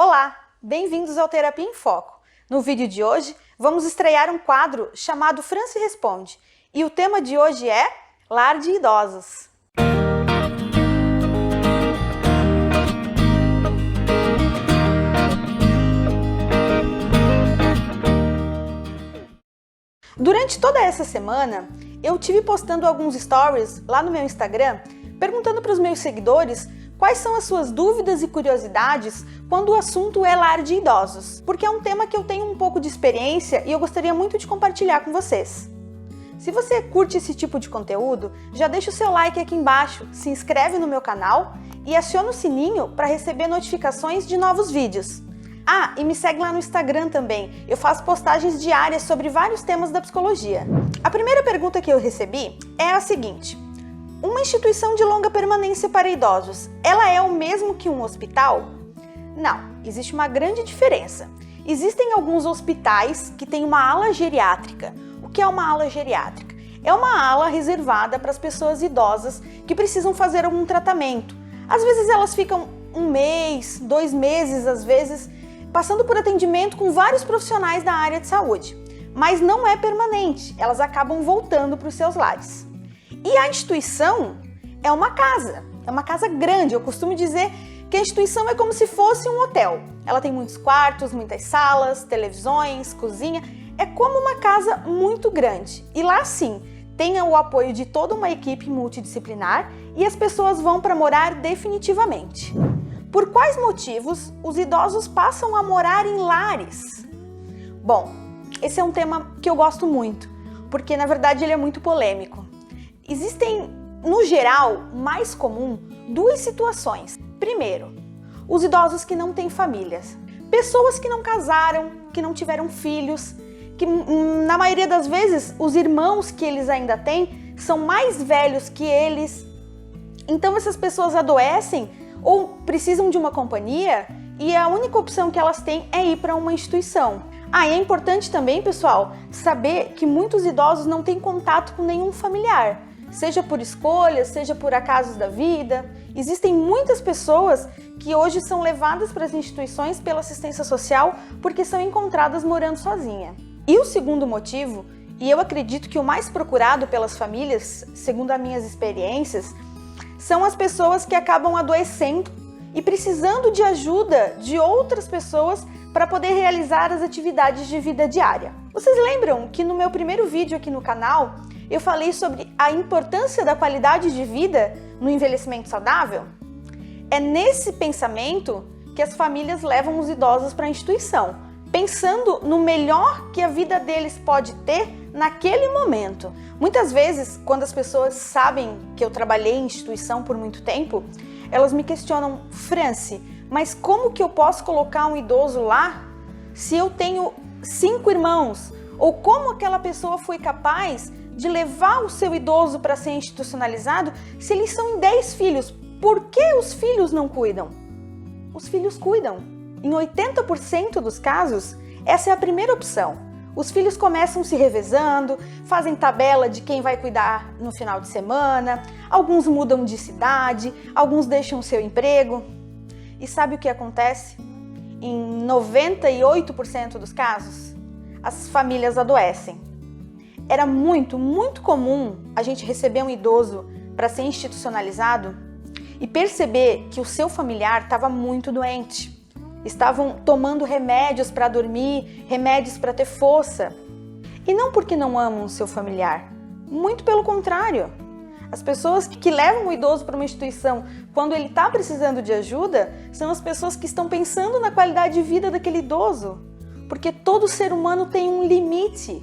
Olá, bem-vindos ao Terapia em Foco. No vídeo de hoje, vamos estrear um quadro chamado Franci Responde. E o tema de hoje é Lar de Idosos. Durante toda essa semana, eu tive postando alguns stories lá no meu Instagram, perguntando para os meus seguidores quais são as suas dúvidas e curiosidades quando o assunto é lar de idosos, porque é um tema que eu tenho um pouco de experiência e eu gostaria muito de compartilhar com vocês. Se você curte esse tipo de conteúdo, já deixa o seu like aqui embaixo, se inscreve no meu canal e aciona o sininho para receber notificações de novos vídeos. Ah, e me segue lá no Instagram também, eu faço postagens diárias sobre vários temas da psicologia. A primeira pergunta que eu recebi é a seguinte: uma instituição de longa permanência para idosos, ela é o mesmo que um hospital? Não, existe uma grande diferença. Existem alguns hospitais que têm uma ala geriátrica. O que é uma ala geriátrica? É uma ala reservada para as pessoas idosas que precisam fazer algum tratamento. Às vezes elas ficam 1 mês, 2 meses, às vezes, passando por atendimento com vários profissionais da área de saúde. Mas não é permanente, elas acabam voltando para os seus lares. E a instituição é uma casa grande. Eu costumo dizer que a instituição é como se fosse um hotel. Ela tem muitos quartos, muitas salas, televisões, cozinha. É como uma casa muito grande. E lá sim, tem o apoio de toda uma equipe multidisciplinar e as pessoas vão para morar definitivamente. Por quais motivos os idosos passam a morar em lares? Bom, esse é um tema que eu gosto muito, porque na verdade ele é muito polêmico. Existem, no geral, mais comum, 2 situações. Primeiro, os idosos que não têm famílias. Pessoas que não casaram, que não tiveram filhos, que na maioria das vezes os irmãos que eles ainda têm são mais velhos que eles. Então essas pessoas adoecem ou precisam de uma companhia e a única opção que elas têm é ir para uma instituição. E é importante também, pessoal, saber que muitos idosos não têm contato com nenhum familiar, seja por escolha, seja por acasos da vida. Existem muitas pessoas que hoje são levadas para as instituições pela assistência social porque são encontradas morando sozinha. E o segundo motivo, e eu acredito que o mais procurado pelas famílias, segundo as minhas experiências, são as pessoas que acabam adoecendo e precisando de ajuda de outras pessoas para poder realizar as atividades de vida diária. Vocês lembram que no meu primeiro vídeo aqui no canal eu falei sobre a importância da qualidade de vida no envelhecimento saudável? É nesse pensamento que as famílias levam os idosos para a instituição, pensando no melhor que a vida deles pode ter naquele momento. Muitas vezes, quando as pessoas sabem que eu trabalhei em instituição por muito tempo, elas me questionam: Franci, mas como que eu posso colocar um idoso lá se eu tenho 5 irmãos? Ou como aquela pessoa foi capaz de levar o seu idoso para ser institucionalizado se eles são em 10 filhos? Por que os filhos não cuidam? Os filhos cuidam. Em 80% dos casos, essa é a primeira opção. Os filhos começam se revezando, fazem tabela de quem vai cuidar no final de semana, alguns mudam de cidade, alguns deixam o seu emprego. E sabe o que acontece? Em 98% dos casos, as famílias adoecem. Era muito comum a gente receber um idoso para ser institucionalizado e perceber que o seu familiar estava muito doente. Estavam tomando remédios para dormir, remédios para ter força. E não porque não amam o seu familiar, muito pelo contrário. As pessoas que levam o idoso para uma instituição quando ele está precisando de ajuda são as pessoas que estão pensando na qualidade de vida daquele idoso. Porque todo ser humano tem um limite.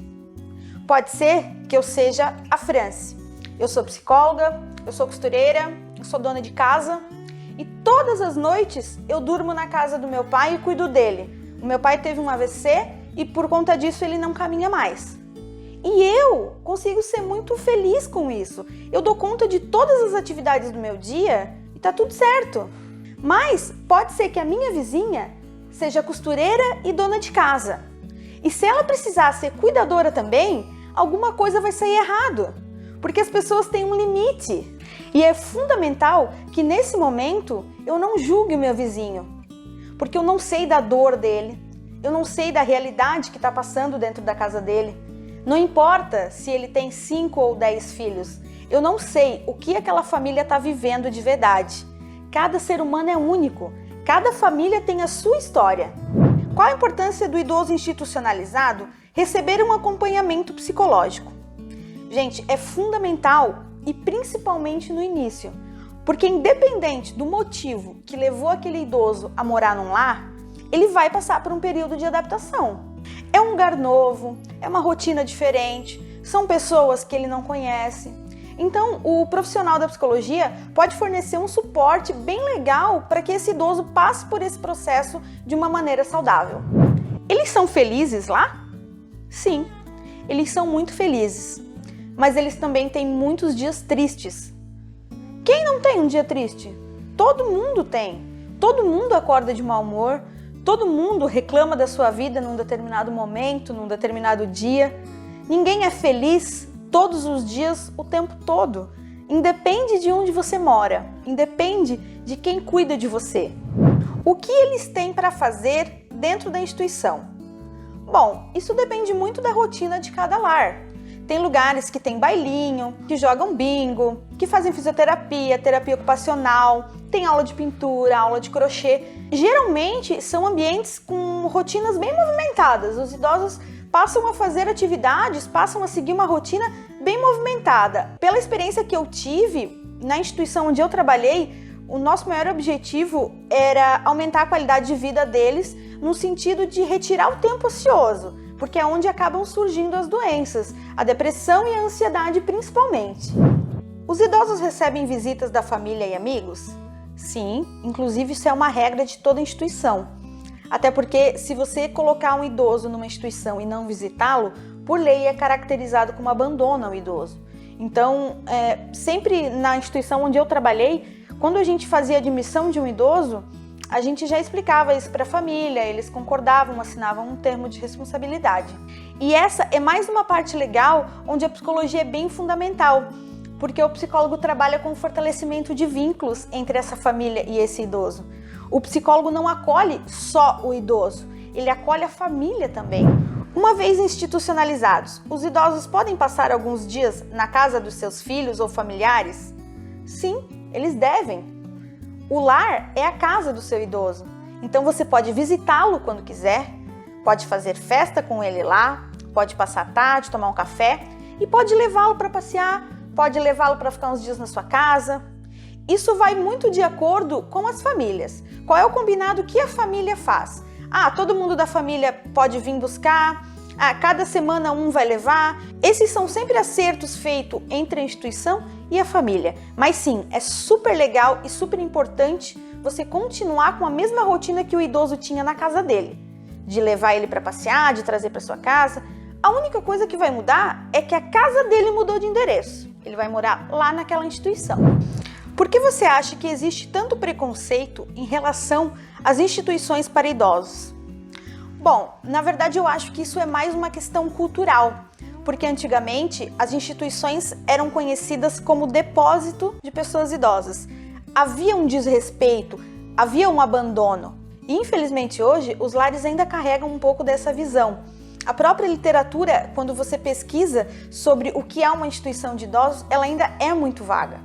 Pode ser que eu seja a Franci. Eu sou psicóloga, eu sou costureira, eu sou dona de casa. E todas as noites eu durmo na casa do meu pai e cuido dele. O meu pai teve um AVC e por conta disso ele não caminha mais. E eu consigo ser muito feliz com isso. Eu dou conta de todas as atividades do meu dia e tá tudo certo. Mas pode ser que a minha vizinha seja costureira e dona de casa. E se ela precisar ser cuidadora também, alguma coisa vai sair errado. Porque as pessoas têm um limite. E é fundamental que nesse momento eu não julgue o meu vizinho. porque eu não sei da dor dele, eu não sei da realidade que está passando dentro da casa dele. Não importa se ele tem 5 ou 10 filhos, eu não sei o que aquela família está vivendo de verdade. Cada ser humano é único, cada família tem a sua história. Qual a importância do idoso institucionalizado receber um acompanhamento psicológico? Gente, é fundamental e principalmente no início, porque independente do motivo que levou aquele idoso a morar num lar, ele vai passar por um período de adaptação. É um lugar novo, é uma rotina diferente, são pessoas que ele não conhece. Então, o profissional da psicologia pode fornecer um suporte bem legal para que esse idoso passe por esse processo de uma maneira saudável. Eles são felizes lá? Sim, eles são muito felizes, mas eles também têm muitos dias tristes. Quem não tem um dia triste? Todo mundo tem. Todo mundo acorda de mau humor, todo mundo reclama da sua vida num determinado momento, num determinado dia. Ninguém é feliz todos os dias, o tempo todo. Independe de onde você mora, independe de quem cuida de você. O que eles têm para fazer dentro da instituição? Bom, isso depende muito da rotina de cada lar. Tem lugares que tem bailinho, que jogam bingo, que fazem fisioterapia, terapia ocupacional, tem aula de pintura, aula de crochê. Geralmente são ambientes com rotinas bem movimentadas. Os idosos passam a fazer atividades, passam a seguir uma rotina bem movimentada. Pela experiência que eu tive na instituição onde eu trabalhei, o nosso maior objetivo era aumentar a qualidade de vida deles no sentido de retirar o tempo ocioso, porque é onde acabam surgindo as doenças, a depressão e a ansiedade principalmente. Os idosos recebem visitas da família e amigos? Sim, inclusive isso é uma regra de toda instituição. Até porque se você colocar um idoso numa instituição e não visitá-lo, por lei é caracterizado como abandono ao idoso. Então, sempre na instituição onde eu trabalhei, quando a gente fazia a admissão de um idoso, a gente já explicava isso para a família, eles concordavam, assinavam um termo de responsabilidade. E essa é mais uma parte legal onde a psicologia é bem fundamental, porque o psicólogo trabalha com o fortalecimento de vínculos entre essa família e esse idoso. O psicólogo não acolhe só o idoso, ele acolhe a família também. Uma vez institucionalizados, os idosos podem passar alguns dias na casa dos seus filhos ou familiares? Sim, eles devem. O lar é a casa do seu idoso, então você pode visitá-lo quando quiser, pode fazer festa com ele lá, pode passar a tarde, tomar um café e pode levá-lo para passear, pode levá-lo para ficar uns dias na sua casa. Isso vai muito de acordo com as famílias. Qual é o combinado que a família faz? Todo mundo da família pode vir buscar, cada semana um vai levar. Esses são sempre acertos feitos entre a instituição e a família. Mas sim, é super legal e super importante você continuar com a mesma rotina que o idoso tinha na casa dele. De levar ele para passear, de trazer para sua casa. A única coisa que vai mudar é que a casa dele mudou de endereço. Ele vai morar lá naquela instituição. Por que você acha que existe tanto preconceito em relação às instituições para idosos? Bom, na verdade eu acho que isso é mais uma questão cultural, porque antigamente as instituições eram conhecidas como depósito de pessoas idosas. Havia um desrespeito, havia um abandono. E infelizmente hoje os lares ainda carregam um pouco dessa visão. A própria literatura, quando você pesquisa sobre o que é uma instituição de idosos, ela ainda é muito vaga.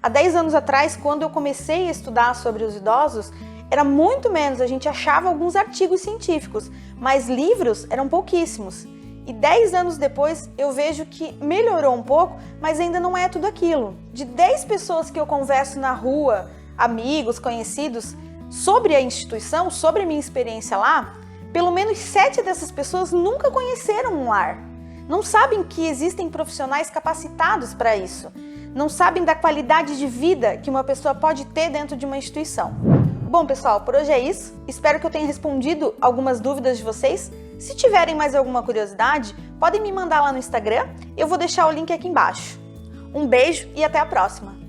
Há 10 anos atrás, quando eu comecei a estudar sobre os idosos, era muito menos, a gente achava alguns artigos científicos, mas livros eram pouquíssimos. E 10 anos depois eu vejo que melhorou um pouco, mas ainda não é tudo aquilo. De 10 pessoas que eu converso na rua, amigos, conhecidos, sobre a instituição, sobre a minha experiência lá, pelo menos 7 dessas pessoas nunca conheceram um lar. Não sabem que existem profissionais capacitados para isso. Não sabem da qualidade de vida que uma pessoa pode ter dentro de uma instituição. Bom, pessoal, por hoje é isso. Espero que eu tenha respondido algumas dúvidas de vocês. Se tiverem mais alguma curiosidade, podem me mandar lá no Instagram. Eu vou deixar o link aqui embaixo. Um beijo e até a próxima!